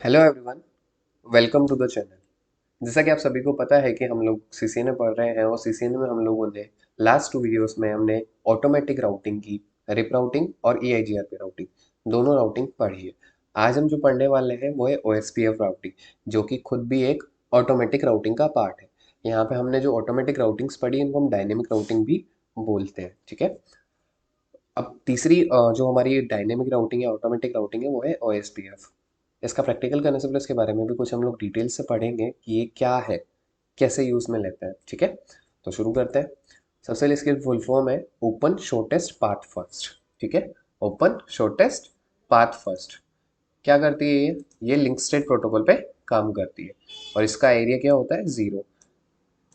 Hello everyone, welcome to the channel. जैसा कि आप सभी को पता है कि हम लोग सीसीएनए पढ़ रहे हैं और सीसीएनए में हम लोगों ने लास्ट 2 वीडियोस में हमने ऑटोमेटिक राउटिंग की, रिप राउटिंग और ईआईजीआरपी राउटिंग, दोनों राउटिंग पढ़ी है। आज हम जो पढ़ने वाले हैं वो है ओएसपीएफ राउटिंग, जो कि खुद भी एक ऑटोमेटिक राउटिंग का पार्ट है। यहाँ पे हमने जो ऑटोमेटिक राउटिंग्स पढ़ी इनको हम डायनेमिक राउटिंग भी बोलते हैं, ठीक है। अब तीसरी जो हमारी डायनेमिक राउटिंग है, ऑटोमेटिक राउटिंग है, वो है ओएसपीएफ। इसका प्रैक्टिकल करने से पहले इसके बारे में भी कुछ हम लोग डिटेल से पढ़ेंगे कि ये क्या है, कैसे यूज में लेते हैं, ठीक है। तो शुरू करते हैं। सबसे पहले इसकी फुल फॉर्म है ओपन शॉर्टेस्ट पाथ फर्स्ट, ठीक है। ओपन शॉर्टेस्ट पाथ फर्स्ट क्या करती है ये लिंक स्टेट प्रोटोकॉल पे काम करती है और इसका एरिया क्या होता है, 0।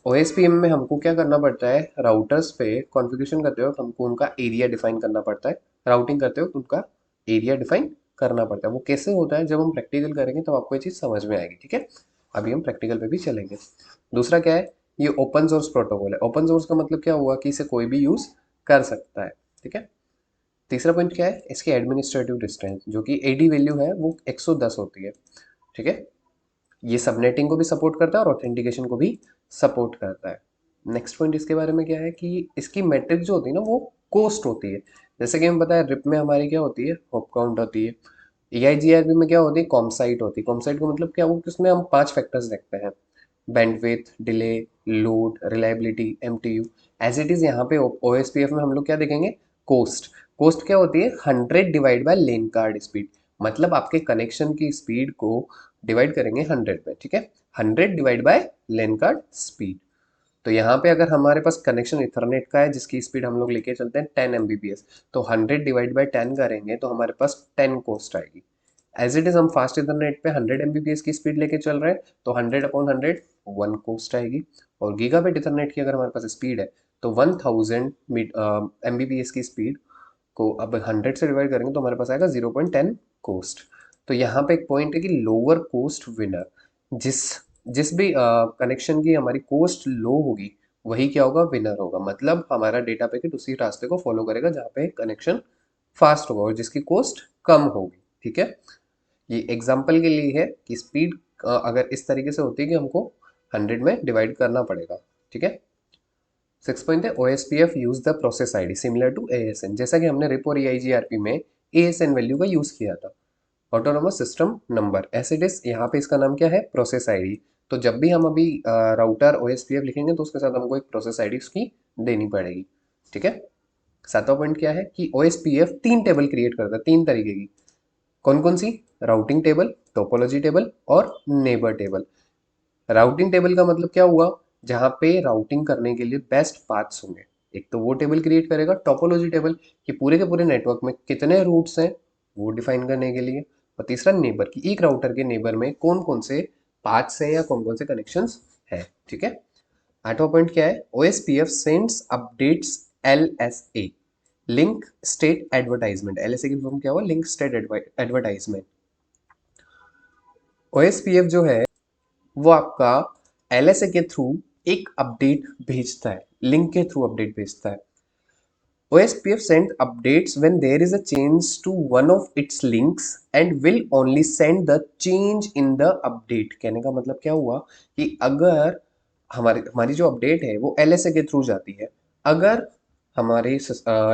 ओएसपीएम में हमको क्या करना पड़ता है, राउटर्स पे कॉन्फ़िगरेशन करते वक्त हमको उनका एरिया डिफाइन करना पड़ता है। राउटिंग करते वक्त उनका एरिया डिफाइन करना पड़ता है। वो कैसे होता है, जब हम प्रैक्टिकल करेंगे तब आपको ये चीज़ समझ में आएगी, ठीक है। अभी हम प्रैक्टिकल पे भी चलेंगे। दूसरा क्या है, ये ओपन सोर्स प्रोटोकॉल है। ओपन सोर्स का मतलब क्या हुआ कि इसे कोई भी यूज़ कर सकता है, ठीक है। तीसरा पॉइंट क्या है, इसकी एडमिनिस्ट्रेटिव डिस्टेंस जो कि एडी वैल्यू है वो 110 होती है, ठीक है। ये सबनेटिंग को भी सपोर्ट करता है और ऑथेंटिकेशन को भी सपोर्ट करता है। नेक्स्ट पॉइंट इसके बारे में क्या है कि इसकी मैट्रिक जो होती है ना वो कोस्ट होती है। जैसे कि हमें पता है रिप में हमारी क्या होती है, हॉप काउंट होती है। ईआईजीआरपी में क्या होती है, कॉमसाइट होती है। कॉमसाइट का मतलब क्या, वो किसमें हम 5 फैक्टर्स देखते हैं, bandwidth, delay, load, reliability, MTU. As it is यहाँ पे ओएसपीएफ में हम लोग क्या देखेंगे, कोस्ट। कोस्ट क्या होती है, 100 divide by lane card speed. मतलब आपके कनेक्शन की स्पीड को डिवाइड करेंगे 100 में, ठीक है। 100 divide by lane card speed. तो यहाँ पे अगर हमारे पास कनेक्शन इथरनेट का है जिसकी स्पीड हम लोग लेके चलते हैं 10 Mbps, तो 100 डिवाइड बाय 10 करेंगे तो हमारे पास 10 कोस्ट आएगी। एज इट इज हम फास्ट इथरनेट पे 100 Mbps की स्पीड लेके चल रहे हैं तो 100/100 1 कोस्ट आएगी। और गीगाबिट इथरनेट की अगर हमारे पास स्पीड है तो 1000 Mbps की स्पीड को अब 100 से डिवाइड करेंगे तो हमारे पास आएगा 0.10 कोस्ट। तो यहाँ पे एक पॉइंट है कि लोअर कोस्ट विनर, जिस जिस भी कनेक्शन की हमारी कोस्ट लो होगी वही क्या होगा, विनर होगा। मतलब हमारा डेटा पैकेट उसी रास्ते को फॉलो करेगा जहाँ पे कनेक्शन फास्ट होगा और जिसकी कोस्ट कम होगी, ठीक है। ये एग्जाम्पल के लिए है कि स्पीड अगर इस तरीके से होती है कि हमको 100 में डिवाइड करना पड़ेगा, ठीक है। 6 पॉइंट है OSPF use the process ID similar to ASN. जैसा कि हमने रिप और ईआईजीआरपी में एएसएन वैल्यू का यूज किया था, autonomous system number. As it is यहाँ पे इसका नाम क्या है, प्रोसेस आईडी। तो जब भी हम अभी राउटर ओएसपीएफ लिखेंगे तो उसके साथ हमको एक प्रोसेस आईडी उसकी देनी पड़ेगी, ठीक है। 7वां पॉइंट क्या है कि ओएसपीएफ 3 टेबल क्रिएट करता है, 3 तरीके की। कौन कौन सी, राउटिंग टेबल, टोपोलॉजी टेबल और नेबर टेबल। राउटिंग टेबल का मतलब क्या हुआ, जहाँ पे राउटिंग करने के लिए बेस्ट पाथ्स होंगे, एक तो वो टेबल क्रिएट करेगा। टोपोलॉजी टेबल कि पूरे के पूरे नेटवर्क में कितने रूट्स हैं वो डिफाइन करने के लिए। और तीसरा नेबर की एक राउटर के नेबर में कौन कौन से पाथ्स है या कौन कौन से कनेक्शंस है, ठीक है। 8वां पॉइंट क्या है, OSPF sends updates LSA, link state advertisement. LSA की फॉर्म क्या हुआ, लिंक स्टेट एडवर्टाइजमेंट। ओएसपीएफ जो है वो आपका एलएसए के थ्रू एक अपडेट भेजता है, लिंक के थ्रू अपडेट भेजता है। OSPF send updates when there is a change to one of its links and will only send the change in the update। कहने का मतलब क्या हुआ कि अगर हमारी हमारी जो अपडेट है वो एलएसए के थ्रू जाती है। अगर हमारे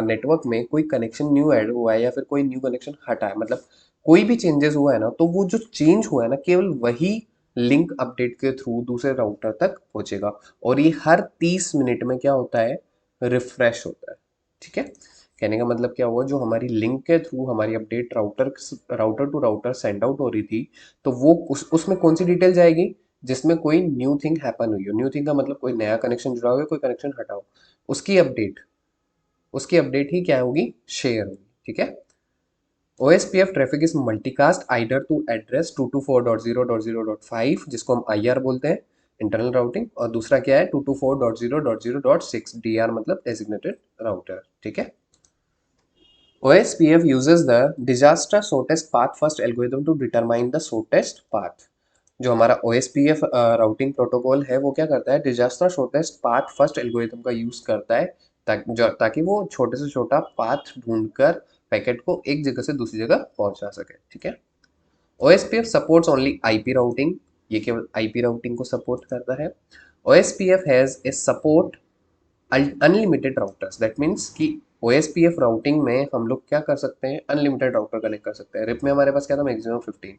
नेटवर्क में कोई कनेक्शन न्यू ऐड हुआ है या फिर कोई न्यू कनेक्शन हटा है, मतलब कोई भी चेंजेस हुआ है ना, तो वो जो चेंज हुआ है ना केवल वही लिंक अपडेट के थ्रू दूसरे राउटर तक पहुंचेगा। और ये हर 30 मिनट में क्या होता है, रिफ्रेश होता है, ठीक है। कहने का मतलब क्या हुआ, जो हमारी लिंक के थ्रू हमारी update router router to router send out हो रही थी, तो वो उसमें कौन सी डिटेल जाएगी, जिसमें कोई न्यू थिंग हैपन हुई हो। न्यू थिंग का मतलब कोई नया कनेक्शन जुड़ा हुआ है, कोई कनेक्शन हटा हो, उसकी अपडेट उसकी अपडेट ही क्या होगी, शेयर होगी, ठीक है। OSPF traffic is multicast aider to address 224.0.0.5 जिसको हम IR बोलते हैं, इंटरनल राउटिंग। और दूसरा क्या है 224.0.0.6 DR मतलब डेजिग्नेटेड राउटर, ठीक है। OSPF uses the disaster shortest path first algorithm to determine the shortest path। जो हमारा OSPF राउटिंग प्रोटोकॉल है वो क्या करता है, disaster shortest path first algorithm का यूज करता है ताकि वो छोटे से छोटा पाथ ढूंढकर पैकेट को एक जगह से दूसरी जगह पहुंचा सके, ठीक है। OSPF supports only IP routing, ये केवल आईपी राउटिंग को सपोर्ट करता है। OSPF has a support unlimited routers, that means कि OSPF राउटिंग में हम लोग क्या कर सकते हैं, अनलिमिटेड राउटर कनेक्ट कर सकते हैं। रिप में हमारे पास क्या था, मैक्सिमम 15।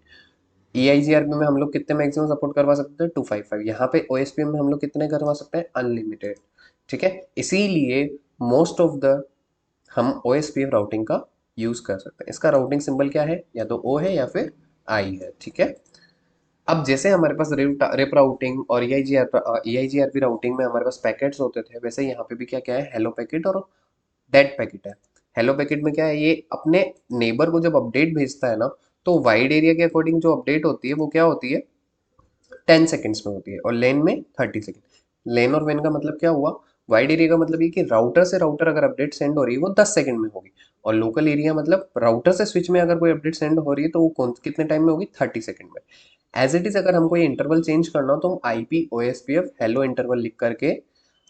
EIGRP में हम लोग कितने मैक्सिमम सपोर्ट करवा सकते हैं, 255। यहाँ पे OSPF में हम लोग कितने करवा सकते हैं, अनलिमिटेड। ठीक है, इसीलिए मोस्ट ऑफ द हम OSPF राउटिंग का यूज कर सकते हैं। इसका राउटिंग सिंबल क्या है, या तो O है या फिर I है। ठीक है, अब जैसे हमारे पास रिप राउटिंग और EIGRP राउटिंग में हमारे पास पैकेट्स होते थे, वैसे यहाँ पे भी क्या क्या है, हेलो पैकेट और डेड पैकेट है। हेलो पैकेट में क्या है, ये अपने नेबर को जब अपडेट भेजता है ना, तो वाइड एरिया के अकॉर्डिंग जो अपडेट होती है वो क्या होती है, 10 सेकेंड्स में होती है, और लेन में 30 सेकेंड। लेन और वेन का मतलब क्या हुआ, वाइड एरिया का मतलब ये कि राउटर से राउटर अगर अपडेट सेंड हो रही है वो 10 सेकेंड में होगी, और लोकल एरिया मतलब राउटर से स्विच में अगर कोई अपडेट सेंड हो रही है तो वो कितने टाइम में होगी, 30 सेकेंड में। एज इट इज अगर हमको ये इंटरवल चेंज करना हो तो हम IP OSPF हेलो इंटरवल लिख करके,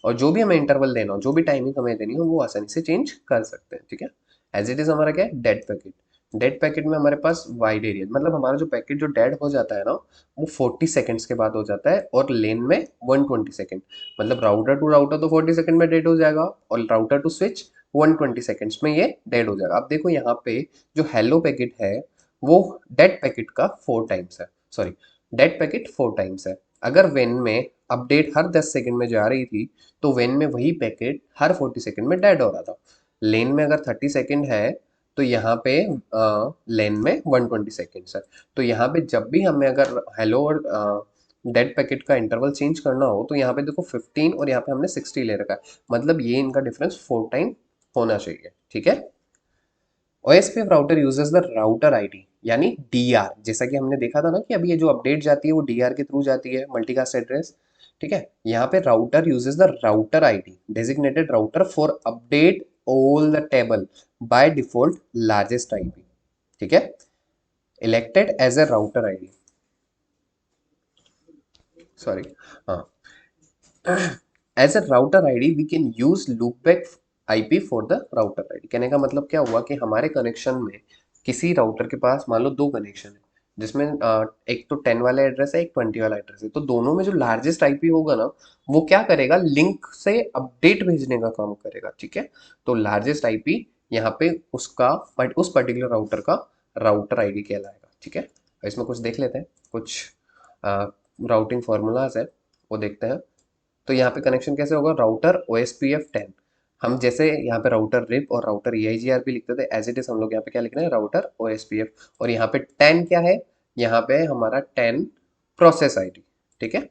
और जो भी हमें इंटरवल देना हो, जो भी टाइमिंग हमें देनी हो, वो आसानी से चेंज कर सकते हैं। ठीक है, एज इट इज हमारा क्या है, डेड पैकेट। डेड पैकेट में हमारे पास वाइड एरिया, मतलब हमारा जो पैकेट जो डेड हो जाता है ना, वो 40 सेकेंड्स के बाद हो जाता है, और लेन में 120 सेकेंड। मतलब राउटर टू राउटर तो 40 सेकेंड में डेड हो जाएगा, और राउटर टू स्विच 120 सेकेंड्स में ये डेड हो जाएगा। अब देखो यहाँ पे जो हेलो पैकेट है वो डेड पैकेट का 4 टाइम्स है, सॉरी, डेड पैकेट 4 टाइम्स है। अगर वेन में अपडेट हर 10 सेकेंड में जा रही थी, तो वेन में वही पैकेट हर 40 सेकेंड में डेड हो रहा था। लेन में अगर 30 सेकेंड है, तो यहाँ पे लेन में 120 सेकेंड्स है। तो यहाँ पे जब भी हमें अगर हेलो और डेड पैकेट का इंटरवल चेंज करना हो, तो यहाँ पे देखो 15 और यहाँ पे हमने 60 ले रखा है, मतलब ये इनका डिफरेंस 4 टाइम होना चाहिए। ठीक है, OSPF router uses the router ID यानी DR, जैसा कि हमने देखा था ना कि अभी ये जो अपडेट जाती है वो DR के थ्रू जाती है, मल्टीकास्ट एड्रेस। ठीक है, यहाँ पे router uses the router ID designated router for update all the table by default largest IP। ठीक है, elected as a router ID, sorry, हाँ, as a router ID we can use loopback IP for the router ID. कहने का मतलब क्या हुआ कि हमारे कनेक्शन में किसी राउटर के पास मान लो 2 कनेक्शन है, जिसमें एक तो 10 वाला एड्रेस है, एक 20 वाला एड्रेस है, तो दोनों में जो लार्जेस्ट IP होगा ना, वो क्या करेगा, लिंक से अपडेट भेजने का काम करेगा। ठीक है, तो लार्जेस्ट IP यहाँ पे उसका उस पर्टिकुलर राउटर का राउटर आईडी कहलाएगा। ठीक है, इसमें कुछ देख लेते हैं, कुछ राउटिंग फॉर्मूलाज है, वो देखते हैं। तो यहाँ पे कनेक्शन कैसे होगा, राउटर OSPF 10, हम जैसे यहाँ पे राउटर रिप और राउटर EIGRP लिखते थे, एज इट इज हम लोग यहाँ पे क्या लिख रहे हैं, राउटर OSPF। और यहाँ पे 10 क्या है, यहाँ पे हमारा 10 प्रोसेस ID। ठीक है,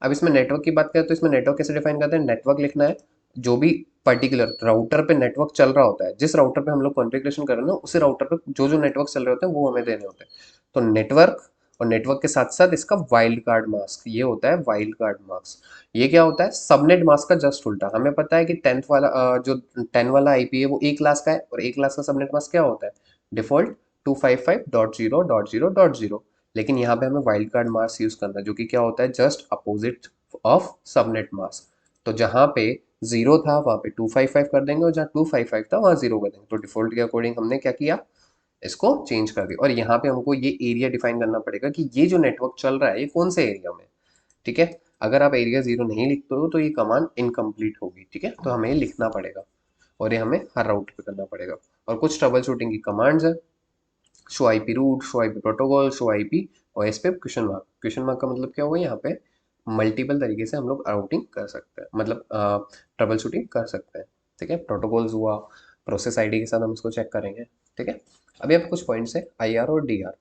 अब इसमें नेटवर्क की बात करें तो इसमें नेटवर्क कैसे डिफाइन करते हैं, नेटवर्क लिखना है, जो भी पर्टिकुलर राउटर पे नेटवर्क चल रहा होता है, जिस राउटर पे हम लोग कॉन्फ़िगरेशन कर रहे हैं ना, उसी राउटर पे जो जो नेटवर्क चल रहे होते हैं वो हमें देने होते हैं। तो नेटवर्क, और नेटवर्क के साथ साथ इसका वाइल्ड कार्ड मास्क, ये होता है वाइल्ड कार्ड मास्क। ये क्या होता है, सबनेट मास्क का जस्ट उल्टा। हमें पता है कि 10th वाला जो 10 वाला IP है वो A क्लास का है, और A क्लास का सबनेट मास्क क्या होता है, डिफॉल्ट 255.0.0.0। लेकिन यहाँ पे हमें वाइल्ड कार्ड मास्क यूज करना है, जो कि क्या होता है, just opposite of subnet mask. तो जहाँ पे 0 था वहाँ पे 255 कर देंगे, और जहाँ 255 था वहाँ 0 कर देंगे। तो डिफॉल्ट के अकॉर्डिंग हमने क्या किया, इसको चेंज कर दिया। और यहाँ पे हमको ये एरिया डिफाइन करना पड़ेगा कि ये जो नेटवर्क चल रहा है ये कौन से एरिया में। ठीक है, अगर आप एरिया 0 नहीं लिखते हो तो ये कमांड इनकम्प्लीट होगी। ठीक है, तो हमें लिखना पड़ेगा, और ये हमें हर राउट पे करना पड़ेगा। और कुछ ट्रबल शूटिंग की कमांड्स है, show IP route, show IP protocol, show IP OSPF question mark. Question mark का मतलब क्या हुआ, यहाँ पे मल्टीपल तरीके से हम लोग राउटिंग कर सकते हैं, मतलब ट्रबल शूटिंग कर सकते हैं। ठीक है, प्रोटोकॉल्स हुआ, प्रोसेस ID के साथ हम इसको चेक करेंगे। ठीक है, अभी यहाँ पे कुछ पॉइंट्स है, IR और DR।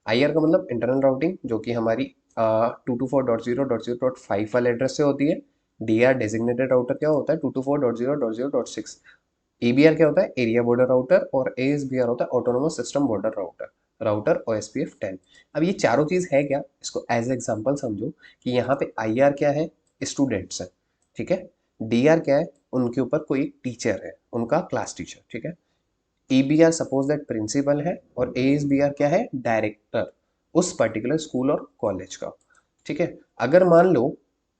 IR का मतलब इंटरनल राउटिंग, जो कि हमारी 224.0.0.5 वाले एड्रेस से होती है। DR डेजिग्नेटेड राउटर क्या होता है, 224.0.0.6। EBR क्या होता है, एरिया बॉर्डर राउटर, और ASBR होता है autonomous system border router, router OSPF 10। अब ये चारों चीज है क्या, इसको एज एग्जांपल समझो कि यहाँ पे IR क्या है, स्टूडेंट्स है। ठीक है, DR क्या है, उनके ऊपर कोई टीचर है, उनका क्लास टीचर। ठीक है, EBR सपोज दैट प्रिंसिपल है, और ASBR क्या है, डायरेक्टर उस पर्टिकुलर स्कूल और कॉलेज का। ठीक है, अगर मान लो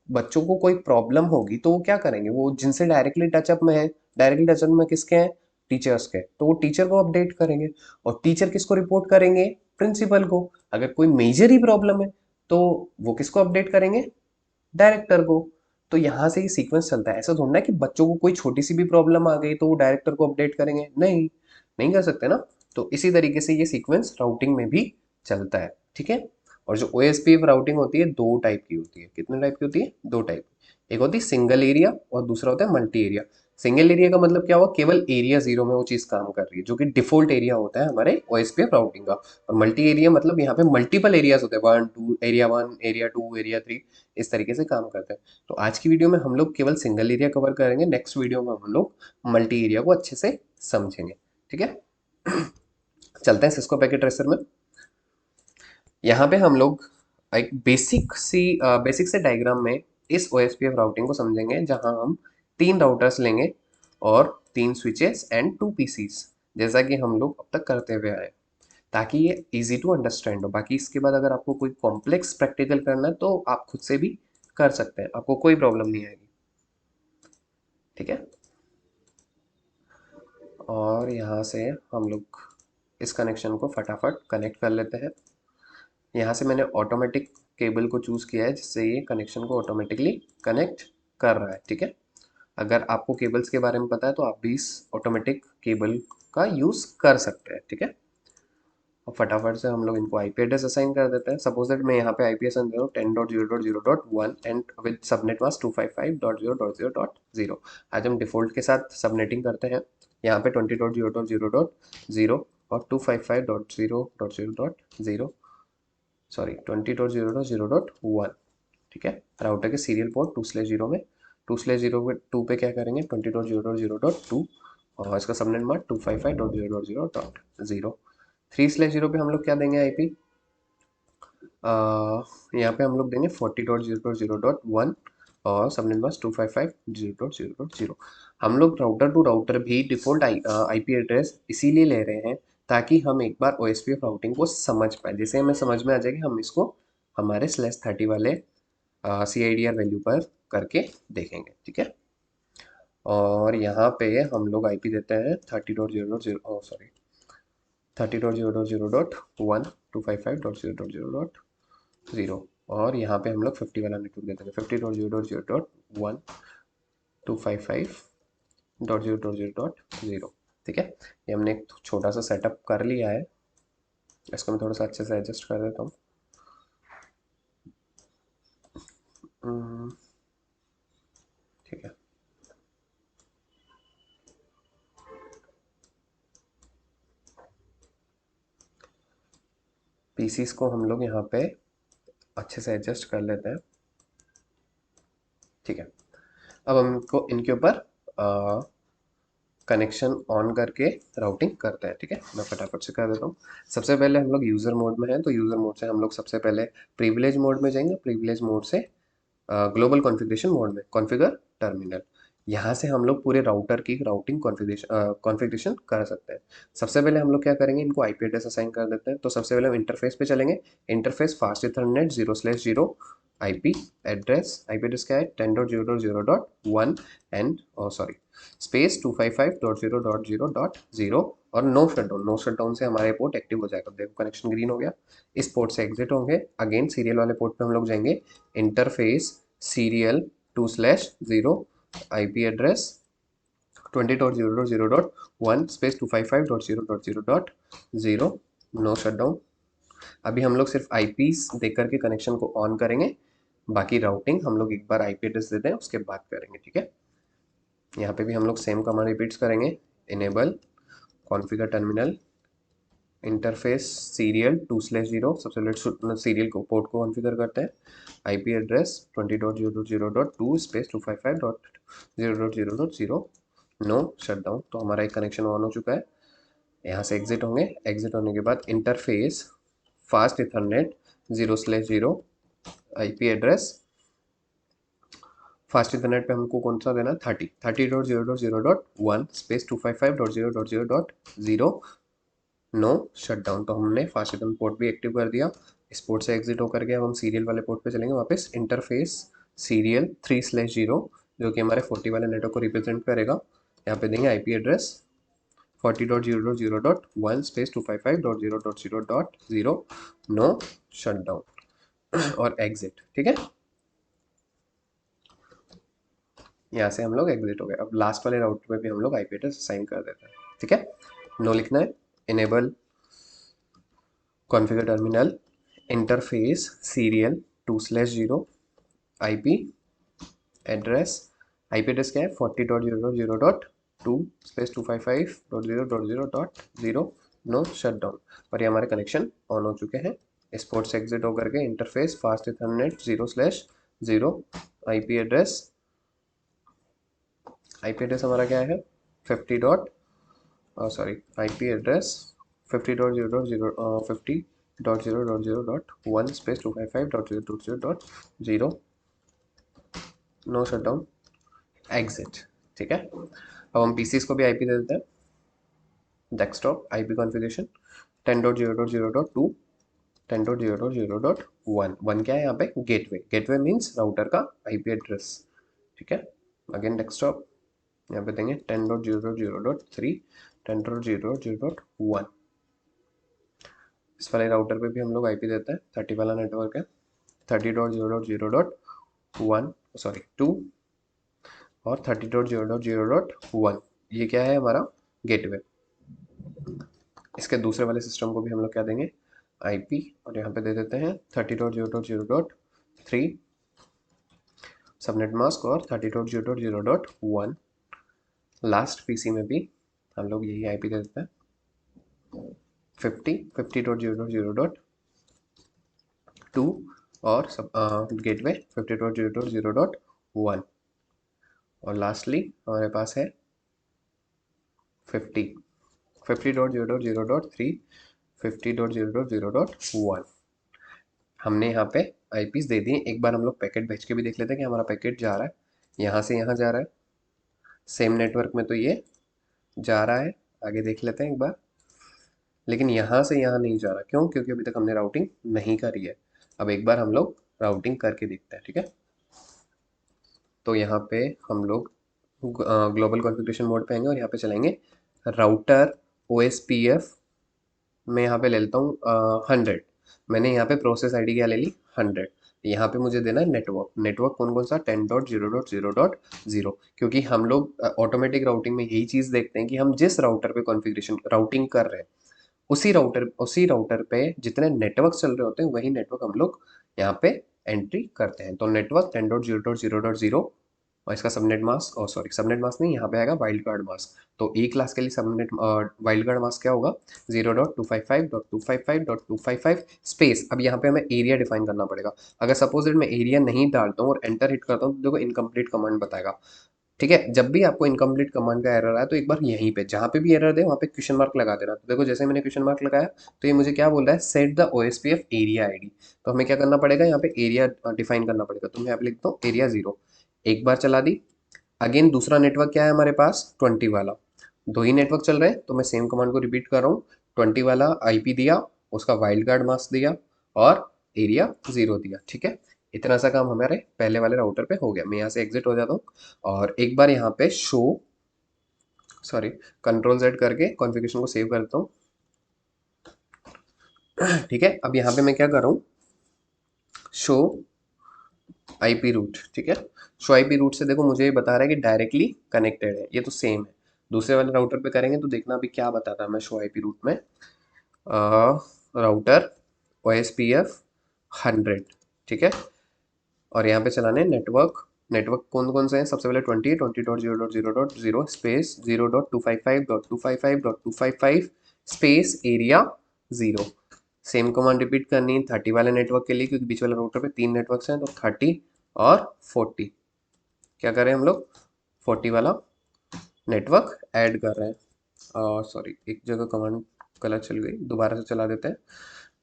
बच्चों को कोई प्रॉब्लम होगी तो वो क्या करेंगे, वो जिनसे डायरेक्टली टचअप में है, डायरेक्टली टचअप में किसके हैं, टीचर्स के, तो वो टीचर को अपडेट करेंगे। और टीचर किसको रिपोर्ट करेंगे, प्रिंसिपल को। अगर कोई मेजर ही प्रॉब्लम है तो वो किसको अपडेट करेंगे, डायरेक्टर को। तो यहाँ से ये सीक्वेंस चलता है। ऐसा थोड़ा ना कि बच्चों को कोई छोटी सी भी प्रॉब्लम आ गई तो वो डायरेक्टर को अपडेट करेंगे, नहीं, नहीं कर सकते ना। तो इसी तरीके से ये सीक्वेंस राउटिंग में भी चलता है, ठीक है। और जो ओएसपीएफ राउटिंग होती है दो टाइप की होती है। कितने टाइप की होती है, दो टाइप। एक होती है सिंगल एरिया और दूसरा होता है मल्टी एरिया। सिंगल एरिया का मतलब क्या हुआ, केवल एरिया जीरो में वो चीज काम कर रही है, जो कि डिफॉल्ट एरिया होता है हमारे ओएसपीएफ राउटिंग का। और मल्टी एरिया मतलब यहाँ पे मल्टीपल एरियाज होते हैं, one, area two, area three, इस तरीके से काम करते हैं। तो आज की वीडियो में हम लोग केवल सिंगल एरिया कवर करेंगे, नेक्स्ट वीडियो में हम लोग मल्टी एरिया को अच्छे से समझेंगे, ठीक है। चलते हैं सिस्को पैकेट ट्रेसर में। यहाँ पे हम लोग एक बेसिक से डायग्राम में इस ओएसपीएफ राउटिंग को समझेंगे, जहां हम तीन राउटर्स लेंगे और तीन स्विचेस एंड टू पीसीस, जैसा कि हम लोग अब तक करते हुए आए, ताकि ये इजी टू अंडरस्टैंड हो। बाकी इसके बाद अगर आपको कोई कॉम्प्लेक्स प्रैक्टिकल करना है तो आप खुद से भी कर सकते हैं, आपको कोई प्रॉब्लम नहीं आएगी, ठीक है। और यहाँ से हम लोग इस कनेक्शन को फटाफट कनेक्ट कर लेते हैं। यहाँ से मैंने ऑटोमेटिक केबल को चूज़ किया है, जिससे ये कनेक्शन को ऑटोमेटिकली कनेक्ट कर रहा है, ठीक है। अगर आपको केबल्स के बारे में पता है तो आप भी इस ऑटोमेटिक केबल का यूज़ कर सकते हैं, ठीक है। और फटाफट से हम लोग इनको आईपी एड्रेस असाइन कर देते हैं। सपोज दैट मैं यहाँ पे आईपी असाइन दे रहा हूँ 10.0.0.1 एंड विद सबनेट मास्क 255.0.0.0। आज हम डिफॉल्ट के साथ सबनेटिंग करते हैं। यहाँ पे 20.0.0.0 और 255.0.0.0, सॉरी 20.0.0.1, ठीक है। राउटर के सीरियल पोर्ट 2/0 में 2/0 पे क्या करेंगे, 20.0.0.2 और इसका सबनेट मार्क 255.0.0.0। 3/0 पे हम लोग क्या देंगे आईपी, यहाँ पे हम लोग देंगे 40.0.0.1 और सबनेट मास्क 255.0.0.0। हम लोग राउटर टू राउटर भी डिफॉल्ट आईपी एड्रेस इसीलिए ले रहे हैं ताकि हम एक बार ओएसपीएफ राउटिंग को समझ पाए। जैसे हमें समझ में आ जाएगी, हम इसको हमारे /30 वाले CIDR वैल्यू पर करके देखेंगे, ठीक है। और यहाँ पे हम लोग आईपी देते हैं 30.0.0, सॉरी 30.0.0.1 255.0.0.0। और यहाँ पे हम लोग 50 वाला नेटवर्क देते हैं 50.0.0.1 255.0.0.0, ठीक है। ये हमने एक छोटा सा सेटअप कर लिया है, इसको मैं थोड़ा सा अच्छे से एडजस्ट कर देता हूँ। ठीक है। पीसीस को हम लोग यहाँ पे अच्छे से एडजस्ट कर लेते हैं, ठीक है। अब हमको इनके ऊपर कनेक्शन ऑन करके राउटिंग करते हैं, ठीक है। मैं फटाफट से कर देता हूँ। सबसे पहले हम लोग यूज़र मोड में हैं, तो यूज़र मोड से हम लोग सबसे पहले प्रिविलेज मोड में जाएंगे। प्रिविलेज मोड से ग्लोबल कॉन्फ़िगरेशन मोड में कॉन्फ़िगर टर्मिनल, यहाँ से हम लोग पूरे राउटर की राउटिंग कॉन्फ़िगरेशन कर सकते हैं। सबसे पहले हम लोग क्या करेंगे, इनको आईपी एड्रेस असाइन कर देते हैं। तो सबसे पहले हम इंटरफेस पे चलेंगे। Interface fast ethernet 0/0 IP address क्या है 10.0.0.1 एंड सॉरी स्पेस 255.0.0.0 और नो शटडाउन से हमारे पोर्ट एक्टिव हो जाएगा। देखो कनेक्शन ग्रीन हो गया। इस पोर्ट से एग्जिट होंगे, अगेन सीरियल वाले पोर्ट पे हम लोग जाएंगे। Interface serial 2/0 IP address 20.0.0.1 space 255.0.0.0 no shutdown. अभी हम लोग सिर्फ आईपीस देख करके कनेक्शन को ऑन करेंगे, बाकी राउटिंग हम लोग एक बार आईपी एड्रेस देते हैं उसके बाद करेंगे, ठीक है। यहाँ पे भी हम लोग सेम कमांड रिपीट्स करेंगे। Enable configure terminal interface serial 2/0, सबसे पहले सीरियल को पोर्ट को कॉन्फ़िगर करते हैं। IP address 20.0.0.2 space 255.0.0.0 no shutdown. तो हमारा एक कनेक्शन ऑन हो चुका है। यहाँ से एग्जिट होंगे। एग्जिट होने के बाद interface fast ethernet 0/0 IP address fast Ethernet पे हमको कौन सा देना है 30.0.0.1 स्पेस 255.0.0.0 नो शटडाउन। तो हमने फास्ट इथरनेट पोर्ट भी एक्टिव कर दिया। इस पोर्ट से एग्जिट होकर के अब हम सीरियल वाले पोर्ट पे चलेंगे वापस। इंटरफेस सीरियल 3/0 जो कि हमारे 40 वाले नेटवर्क को रिप्रेजेंट करेगा। यहाँ पे देंगे IP address 40.0.0.1 space 255.0.0.0 no shutdown और एग्जिट। ठीक है, यहाँ से हम लोग एग्जिट हो गए। अब लास्ट वाले राउटर पे भी हम लोग आईपी एड्रेस असाइन कर देते हैं। ठीक है, नो लिखना है, enable configure terminal interface serial 2/0 IP address. IP address क्या है? 40.0.0.2 स्पेस 255.0.0.0 नो शटडाउन। और ये हमारे कनेक्शन ऑन हो चुके हैं। इस पोर्ट से एग्जिट होकर के interface fast ethernet 0/0 IP address हमारा क्या है? 50 dot IP address 50.0.0.1 space 255.0.0.0 no shutdown exit. ठीक है, अब हम पीसीस को भी आईपी दे देते हैं। डेस्कटॉप आईपी कॉन्फ़िगरेशन 10.0.0.2 10.0.0.1 1 क्या है यहाँ पे? गेटवे। गेटवे मीन्स राउटर का आईपी एड्रेस। ठीक है, अगेन डेस्कटॉप यहाँ पे देंगे 10.0.0.3 10.0.0.1। इस वाले राउटर पे भी हम लोग आईपी देते हैं। 30 वाला नेटवर्क है, 30.0.0.1 2 और 30.0.0.1 ये क्या है? हमारा गेटवे। इसके दूसरे वाले सिस्टम को भी हम लोग क्या देंगे? आईपी, और यहाँ पे दे देते हैं 30.0.0.3 सबनेट मास्क और 30.0.0.1। लास्ट पीसी में भी हम लोग यही आईपी दे देते हैं 50.0.0.2 और सब गेटवे 50.0.0.1 और लास्टली हमारे पास है 50.0.0.3 50.0.0.1। हमने यहाँ पे आईपीस दे दिए। एक बार हम लोग पैकेट भेज के भी देख लेते हैं कि हमारा पैकेट जा रहा है, यहाँ से यहाँ जा रहा है। सेम नेटवर्क में तो ये जा रहा है, आगे देख लेते हैं एक बार। लेकिन यहाँ से यहाँ नहीं जा रहा, क्यों? क्योंकि अभी तक हमने राउटिंग नहीं करी है। अब एक बार हम लोग राउटिंग करके देखते हैं। ठीक है, तो यहाँ पे हम लोग ग्लोबल कॉन्फ़िगरेशन मोड पे आएंगे और यहाँ पे चलाएंगे राउटर OSPF में। यहाँ पे ले लेता हूँ 100। मैंने यहाँ पे प्रोसेस आईडी क्या ले ली? 100। यहाँ पे मुझे देना है नेटवर्क। नेटवर्क कौन कौन सा? 10.0.0.0, क्योंकि हम लोग ऑटोमेटिक राउटिंग में यही चीज़ देखते हैं कि हम जिस राउटर पे कॉन्फ़िगरेशन राउटिंग कर रहे हैं उसी राउटर पे जितने नेटवर्क चल रहे होते हैं वही नेटवर्क हम लोग यहाँ पे एंट्री करते हैं। तो नेटवर्क 10.0.0.0 और इसका सबनेट मास्क सबनेट मास्क नहीं, यहाँ पे आएगा वाइल्ड कार्ड मास्क। तो ई क्लास के लिए सबनेट वाइल्ड कार्ड मास्क क्या होगा? 0.255.255.255 स्पेस। अब यहाँ पे हमें एरिया डिफाइन करना पड़ेगा। अगर सपोज मैं एरिया नहीं डालता हूँ और एंटर हिट करता हूँ तो देखो इनकम्प्लीट कमांड बताएगा। ठीक है, जब भी आपको इनकम्प्लीट कमांड का एरर आए तो एक बार यहीं पे जहाँ पे भी एरर दे वहाँ पे क्वेश्चन मार्क लगा देना। तो देखो जैसे मैंने क्वेश्चन मार्क लगाया तो ये मुझे क्या बोल रहा है? Set the OSPF area ID. तो हमें क्या करना पड़ेगा? यहाँ पे एरिया डिफाइन करना पड़ेगा। तो मैं यहाँ पे लिखता हूँ एरिया 0। एक बार चला दी। अगेन दूसरा नेटवर्क क्या है हमारे पास? 20 वाला। दो ही नेटवर्क चल रहे हैं तो मैं सेम कमांड को रिपीट कर रहा हूँ। 20 वाला आईपी दिया, उसका वाइल्ड कार्ड मास्क दिया और एरिया 0 दिया। ठीक है, इतना सा काम हमारे पहले वाले राउटर पे हो गया। मैं यहाँ से एग्जिट हो जाता हूँ और एक बार यहाँ पे कंट्रोल Z करके कॉन्फ़िगरेशन को सेव करता हूँ। ठीक है, अब यहाँ पे मैं क्या कर रहा हूँ? Show IP root. ठीक है, शो आईपी रूट से देखो मुझे ये बता रहा है कि डायरेक्टली कनेक्टेड है, ये तो सेम है। दूसरे वाले राउटर पे करेंगे तो देखना अभी क्या बताता है। मैं शो आईपी रूट में राउटर OSPF 100। ठीक है, और यहाँ पे चलाने नेटवर्क। नेटवर्क कौन कौन से हैं? सबसे पहले 20.0.0.0 space 0.255.255.255 space area 0। Same command repeat करनी है 30 वाले नेटवर्क के लिए, क्योंकि बीच वाले राउटर पे 3 नेटवर्क्स हैं। तो 30 और 40 क्या कर रहे हैं हम लोग? 40 वाला नेटवर्क ऐड कर रहे हैं। एक जगह कमांड गलत चल गई, दोबारा से चला देते हैं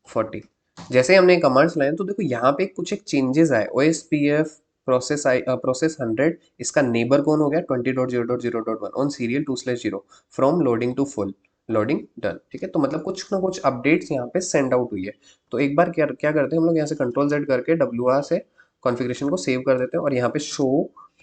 40। जैसे ही हमने कमांड चलाए तो देखो यहाँ पे कुछ एक चेंजेस आए। OSPF प्रोसेस 100, इसका नेबर कौन हो गया? 20.0.0.1 on serial 2/0 from loading to full loading done. ठीक है, तो मतलब कुछ ना कुछ अपडेट्स यहाँ पे सेंड आउट हुई है। तो एक बार क्या करते हैं हम लोग? यहाँ से कंट्रोल Z करके WR से कॉन्फ़िगरेशन को सेव कर देते हैं और यहाँ पे शो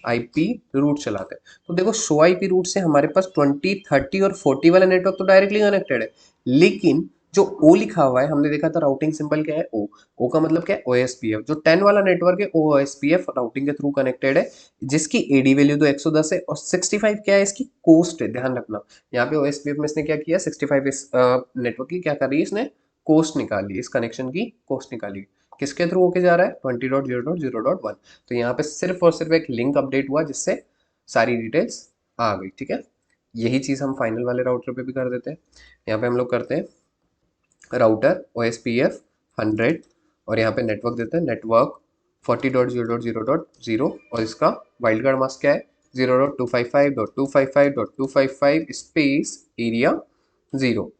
आईपी रूट चलाते हैं। तो देखो शो आईपी रूट से हमारे पास 20, 30 और 40 वाला नेटवर्क तो डायरेक्टली कनेक्टेड है, लेकिन जो ओ लिखा हुआ है हमने देखा था राउटिंग सिंबल क्या है, ओ का मतलब क्या है, ओएसपीएफ। जो 10 वाला नेटवर्क है ओएसपीएफ राउटिंग के थ्रू कनेक्टेड है, जिसकी एडी वैल्यू तो 110 है और 65 क्या है, इसकी कोस्ट है, ध्यान रखना। यहाँ पे ओएसपीएफ में इसने क्या किया, 65 इस नेटवर्क की क्या कर रही है, इसने कोस्ट निकाली, इस कनेक्शन की कोस्ट निकाली। किसके थ्रू होके जा रहा है, 20.0.0.1। तो यहाँ पे सिर्फ और सिर्फ एक लिंक अपडेट हुआ जिससे सारी डिटेल्स आ गई, ठीक है। यही चीज़ हम फाइनल वाले राउटर पे भी कर देते हैं। यहाँ पे हम लोग करते हैं राउटर OSPF 100 और यहाँ पे नेटवर्क देते हैं नेटवर्क 40.0.0.0 और इसका वाइल्ड कार्ड मास्क क्या है, 0.255.255.255 स्पेस एरिया 0।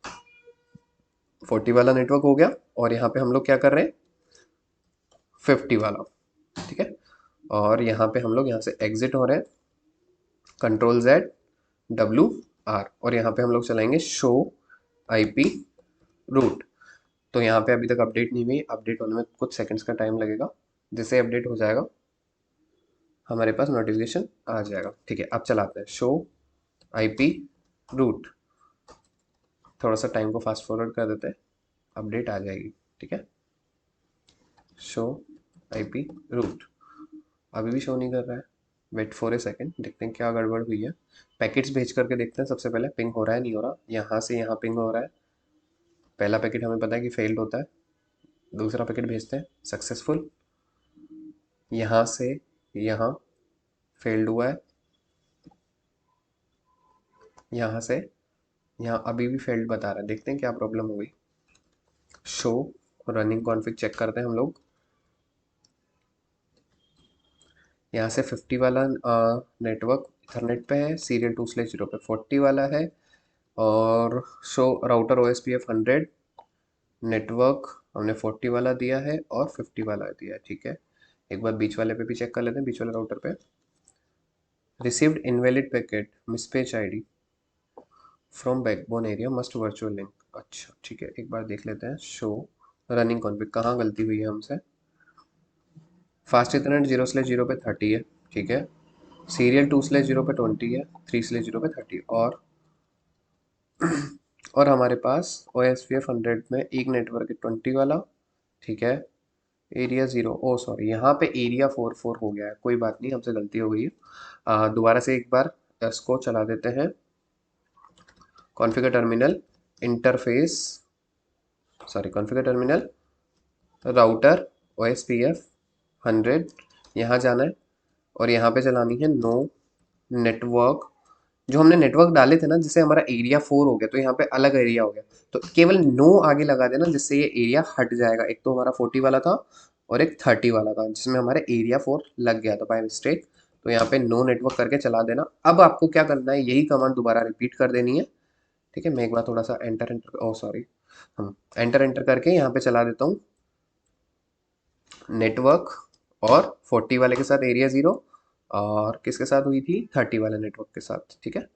40 वाला नेटवर्क हो गया और यहाँ पे हम लोग क्या कर रहे हैं, 50 वाला, ठीक है। और यहाँ पे हम लोग यहाँ से एग्जिट हो रहे हैं, Ctrl+Z और यहाँ पे हम लोग चलाएंगे शो आईपी रूट। तो यहाँ पे अभी तक अपडेट नहीं हुई, अपडेट होने में कुछ सेकंड्स का टाइम लगेगा, जैसे अपडेट हो जाएगा हमारे पास नोटिफिकेशन आ जाएगा, ठीक है। अब चलाते हैं शो आईपी रूट, थोड़ा सा टाइम को फास्ट फॉरवर्ड कर देते हैं, अपडेट आ जाएगी, ठीक है। शो आईपी रूट अभी भी शो नहीं कर रहा है, वेट फॉर ए सेकेंड, देखते हैं क्या गड़बड़ हुई है। पैकेट्स भेज करके देखते हैं सबसे पहले, पिंग हो रहा है नहीं हो रहा। यहाँ से यहाँ पिंग हो रहा है, पहला पैकेट हमें पता है कि फेल्ड होता है, दूसरा पैकेट भेजते हैं सक्सेसफुल, यहाँ से यहाँ फेल्ड हुआ है, यहाँ से यहाँ अभी भी फेल्ड बता रहा है, देखते हैं क्या प्रॉब्लम हो गई। शो रनिंग कॉन्फ़िग चेक करते हैं हम लोग, यहाँ से 50 वाला नेटवर्क इथरनेट पे है, सीरियल 2/0 पे 40 वाला है और शो राउटर OSPF 100 नेटवर्क हमने 40 वाला दिया है और 50 वाला दिया है, ठीक है। एक बार बीच वाले पे भी चेक कर लेते हैं, बीच वाले राउटर पे received invalid packet mismatch ID from backbone area must virtual link. अच्छा ठीक है, एक बार देख लेते हैं। शो रनिंग कॉन्फ़िग कहाँ गलती हुई है हमसे, फास्ट इथरनेट 0/0 पे 30 है, ठीक है। सीरियल 2/0 पे 20 है, 3/0 पे 30 और हमारे पास OSPF 100 में एक नेटवर्क है 20 वाला, ठीक है। एरिया 0, ओ सॉरी यहाँ पे एरिया 44 हो गया है, कोई बात नहीं, हमसे गलती हो गई है। दोबारा से एक बार इसको चला देते हैं, configure terminal interface, sorry configure terminal router OSPF 100, यहाँ जाना है और यहाँ पे चलानी है नो नेटवर्क। जो हमने नेटवर्क डाले थे ना, जिससे हमारा एरिया 4 हो गया, तो यहाँ पे अलग एरिया हो गया, तो केवल नो आगे लगा देना, जिससे ये एरिया हट जाएगा। एक तो हमारा 40 वाला था और एक 30 वाला था, जिसमें हमारे एरिया 4 लग गया था बाय मिस्टेक, तो यहाँ पे नो नेटवर्क करके चला देना। अब आपको क्या करना है, यही कमांड दोबारा रिपीट कर देनी है, ठीक है। मैं एक बार थोड़ा सा एंटर ओ सॉरी हम एंटर करके यहाँ पे चला देता हूँ नेटवर्क और 40 वाले के साथ एरिया 0 और किसके साथ हुई थी, 30 वाले नेटवर्क के साथ, ठीक है।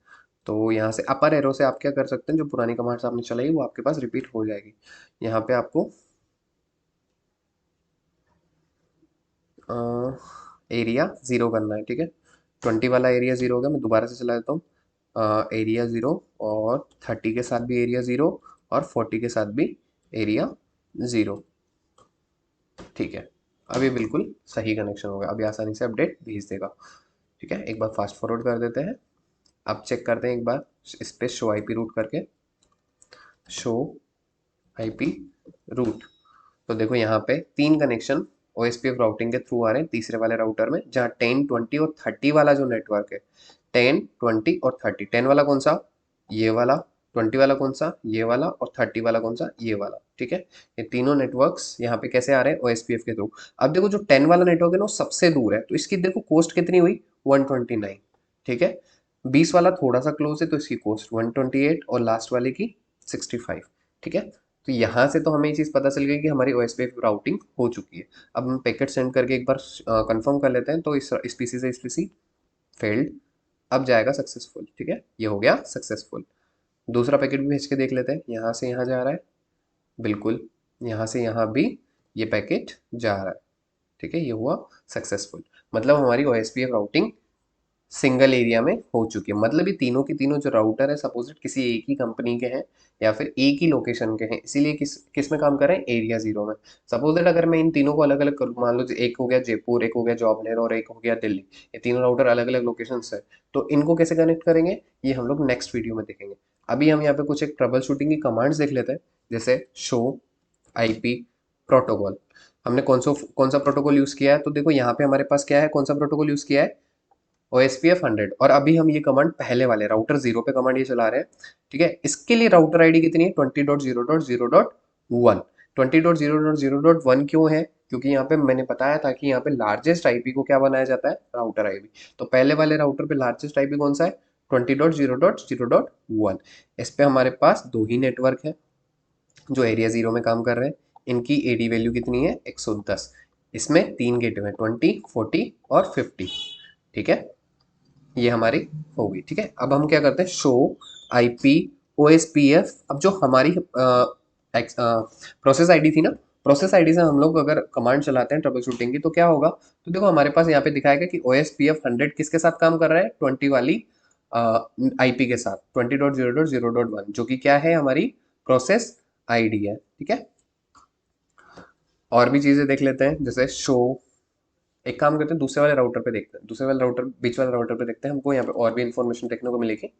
तो यहाँ से अपर एरो से आप क्या कर सकते हैं, जो पुरानी कमांड्स आपने चलाई वो आपके पास रिपीट हो जाएगी। यहाँ पे आपको एरिया 0 करना है, ठीक है। 20 वाला एरिया 0 हो गया, मैं दोबारा से चला देता हूँ, एरिया 0 और 30 के साथ भी एरिया 0 और 40 के साथ भी एरिया 0, ठीक है। अभी बिल्कुल सही कनेक्शन होगा, अभी आसानी से अपडेट भेज देगा, ठीक है। एक बार फास्ट फॉरवर्ड कर देते हैं, अब चेक करते हैं एक बार इस पे शो आईपी रूट करके, शो आईपी रूट। तो देखो यहाँ पे 3 कनेक्शन OSPF राउटिंग के थ्रू आ रहे हैं तीसरे वाले राउटर में, जहाँ 10, 20 और 30 वाला जो नेटवर्क है, 10, 20 और 30, 10 वाला कौन सा, ये वाला, 20 वाला कौन सा, ये वाला, और 30 वाला कौन सा, ये वाला, ठीक है। ये तीनों नेटवर्क्स यहाँ पे कैसे आ रहे हैं, OSPF के थ्रू। अब देखो जो 10 वाला नेटवर्क है ना, वो सबसे दूर है, तो इसकी देखो कोस्ट कितनी हुई, 129, ठीक है। 20 वाला थोड़ा सा क्लोज है, तो इसकी कोस्ट 128 और लास्ट वाले की 65, ठीक है। तो यहाँ से तो हमें ये चीज़ पता चल गई कि हमारी OSPF राउटिंग हो चुकी है। अब हम पैकेट सेंड करके एक बार कंफर्म कर लेते हैं, तो इस पीसी से इस पीसी फेल्ड, अब जाएगा सक्सेसफुल, ठीक है, ये हो गया सक्सेसफुल। दूसरा पैकेट भी भेज के देख लेते हैं, यहाँ से यहाँ जा रहा है, बिल्कुल यहाँ से यहाँ भी ये पैकेट जा रहा है, ठीक है, ये हुआ सक्सेसफुल। मतलब हमारी OSPF राउटिंग सिंगल एरिया में हो चुकी है। मतलब ये तीनों की तीनों जो राउटर है सपोज किसी एक ही कंपनी के हैं या फिर एक ही लोकेशन के हैं, इसीलिए किस में काम कर रहे हैं, एरिया 0 में। सपोज दैट अगर मैं इन तीनों को अलग अलग करूँ, मान लो एक हो गया जयपुर, एक हो गया जॉबनेर और एक हो गया दिल्ली, ये तीनों राउटर अलग अलग लोकेशन है, तो इनको कैसे कनेक्ट करेंगे ये हम लोग नेक्स्ट वीडियो में देखेंगे। अभी हम यहाँ पे कुछ एक ट्रबल शूटिंग की कमांड्स देख लेते हैं, जैसे शो आईपी प्रोटोकॉल। हमने कौन सा प्रोटोकॉल यूज किया है, तो देखो यहाँ पे हमारे पास क्या है, कौन सा प्रोटोकॉल यूज किया है, OSPF 100। और अभी हम ये कमांड पहले वाले राउटर 0 पे कमांड ये चला रहे हैं, ठीक है। इसके लिए राउटर आईडी कितनी है, 20.0.0.1। 20.0.0.1 क्यों है, क्योंकि यहाँ पे मैंने बताया था कि यहाँ पे लार्जेस्ट आईपी को क्या बनाया जाता है, राउटर आईपी। तो पहले वाले राउटर पे लार्जेस्ट आईपी कौन सा है, 20.0.0.1। इस पे हमारे पास दो ही नेटवर्क है जो एरिया 0 में काम कर रहे हैं। इनकी एडी वैल्यू कितनी है, 110। इसमें 3 गेटवे, 20, 40 और 50, ठीक है। ये हमारी हो गई, ठीक है। अब हम क्या करते हैं, शो आईपी OSPF। अब जो हमारी प्रोसेस आईडी थी ना, प्रोसेस आईडी से हम लोग अगर कमांड चलाते हैं ट्रबल शूटिंग की, तो क्या होगा, तो देखो हमारे पास यहाँ पे दिखाएगा कि OSPF 100 किसके साथ काम कर रहा है, 20 वाली आईपी के साथ, 20.0.0.1, जो कि क्या है, हमारी प्रोसेस आईडी है, ठीक है। और भी चीजें देख लेते हैं, जैसे शो, एक काम करते हैं दूसरे वाले राउटर पे देखते हैं, दूसरे वाले राउटर, बीच वाले राउटर पे देखते हैं, हमको यहाँ पे और भी इंफॉर्मेशन देखने को मिलेगी।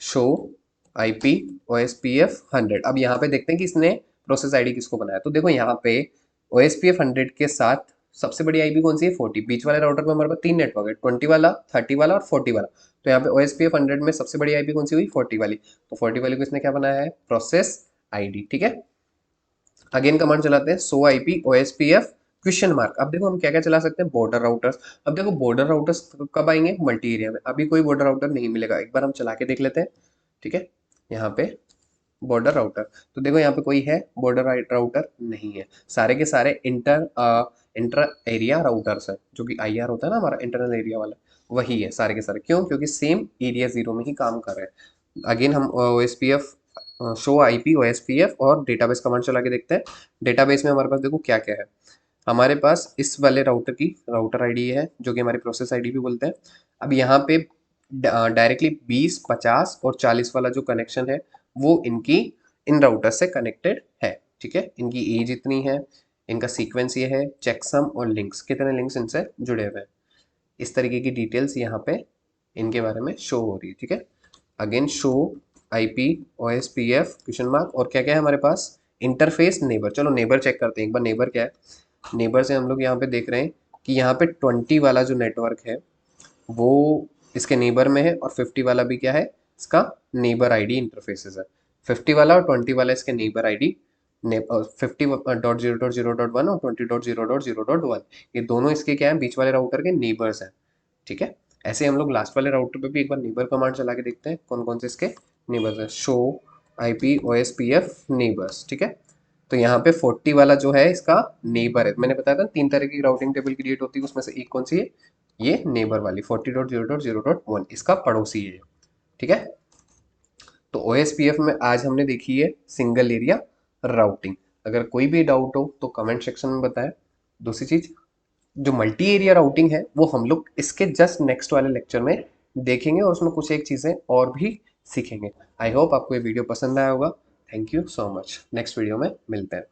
Show IP OSPF 100। अब यहाँ पे देखते हैं कि इसने प्रोसेस आईडी किसको बनाया, तो देखो यहाँ पे OSPF 100 के साथ सबसे बड़ी आईपी कौन सी है, 40। बीच वाले राउटर पे हमारे पास तीन नेटवर्क है, 20 वाला, 30 वाला और 40 वाला। तो यहाँ पे OSPF 100 में सबसे बड़ी आईपी कौन सी हुई, 40 वाली। तो 40 वाली को इसने क्या बनाया है, प्रोसेस आईडी, ठीक है। अगेन कमांड चलाते हैं, सो आईपी OSPF क्वेश्चन मार्क। अब देखो हम क्या क्या चला सकते हैं, बॉर्डर राउटर्स। अब देखो बॉर्डर राउटर्स कब आएंगे, मल्टी एरिया में। अभी कोई बॉर्डर राउटर नहीं मिलेगा, एक बार हम चला के देख लेते हैं, ठीक है। यहाँ पे बॉर्डर राउटर, तो देखो यहाँ पे कोई है बॉर्डर राउटर नहीं है, सारे के सारे इंटर एरिया राउटर्स है, जो कि IR होता है ना हमारा, इंटरनल एरिया वाला, वही है सारे के सारे। क्यों, क्योंकि सेम एरिया 0 में ही काम कर रहे हैं। अगेन हम OSPF शो आईपी OSPF और डेटाबेस कमांड चला के देखते हैं। डेटाबेस में हमारे पास देखो क्या क्या है, हमारे पास इस वाले राउटर की राउटर आईडी है, जो कि हमारी प्रोसेस आईडी भी बोलते हैं। अब यहाँ पे डायरेक्टली 20, 50 और 40 वाला जो कनेक्शन है, वो इनकी इन राउटर से कनेक्टेड है, ठीक है। इनकी एज इतनी है, इनका सीक्वेंस ये है, चेकसम और लिंक्स, कितने लिंक्स इनसे जुड़े हुए हैं, इस तरीके की डिटेल्स यहाँ पे इनके बारे में शो हो रही है, ठीक है। Again show IP OSPF question mark, और क्या क्या है हमारे पास, इंटरफेस नेबर। चलो नेबर चेक करते हैं एक बार, नेबर क्या है। नेबर से हम लोग यहाँ पे देख रहे हैं कि यहाँ पे 20 वाला जो नेटवर्क है वो इसके नेबर में है, और 50 वाला भी क्या है, इसका नेबर आईडी इंटरफेसेस है। 50 वाला और 20 वाला इसके नेबर आईडी, 50.0.0.1 और 20.0.0.1, ये दोनों इसके क्या है, बीच वाले राउटर के नेबर्स हैं, ठीक है। ऐसे हम लोग लास्ट वाले राउटर पे भी एक बार नेबर कमांड चला के देखते हैं कौन कौन से इसके नेबर्स हैं। शो आईपी OSPF नेबर्स, ठीक है। तो यहाँ पे 40 वाला जो है इसका नेबर है, मैंने बताया था 3 तरह की राउटिंग टेबल क्रिएट होती है, उसमें से एक कौन सी है, ये नेबर वाली 40.0.0.1 इसका पड़ोसी है, ठीक है। तो OSPF में आज हमने देखी है सिंगल एरिया राउटिंग। अगर कोई भी डाउट हो तो कमेंट सेक्शन में बताएं। दूसरी चीज, जो मल्टी एरिया राउटिंग है वो हम लोग इसके जस्ट नेक्स्ट वाले लेक्चर में देखेंगे, और उसमें कुछ एक चीजें और भी सीखेंगे। आई होप आपको ये वीडियो पसंद आया होगा। Thank you so much, next video में मिलते हैं।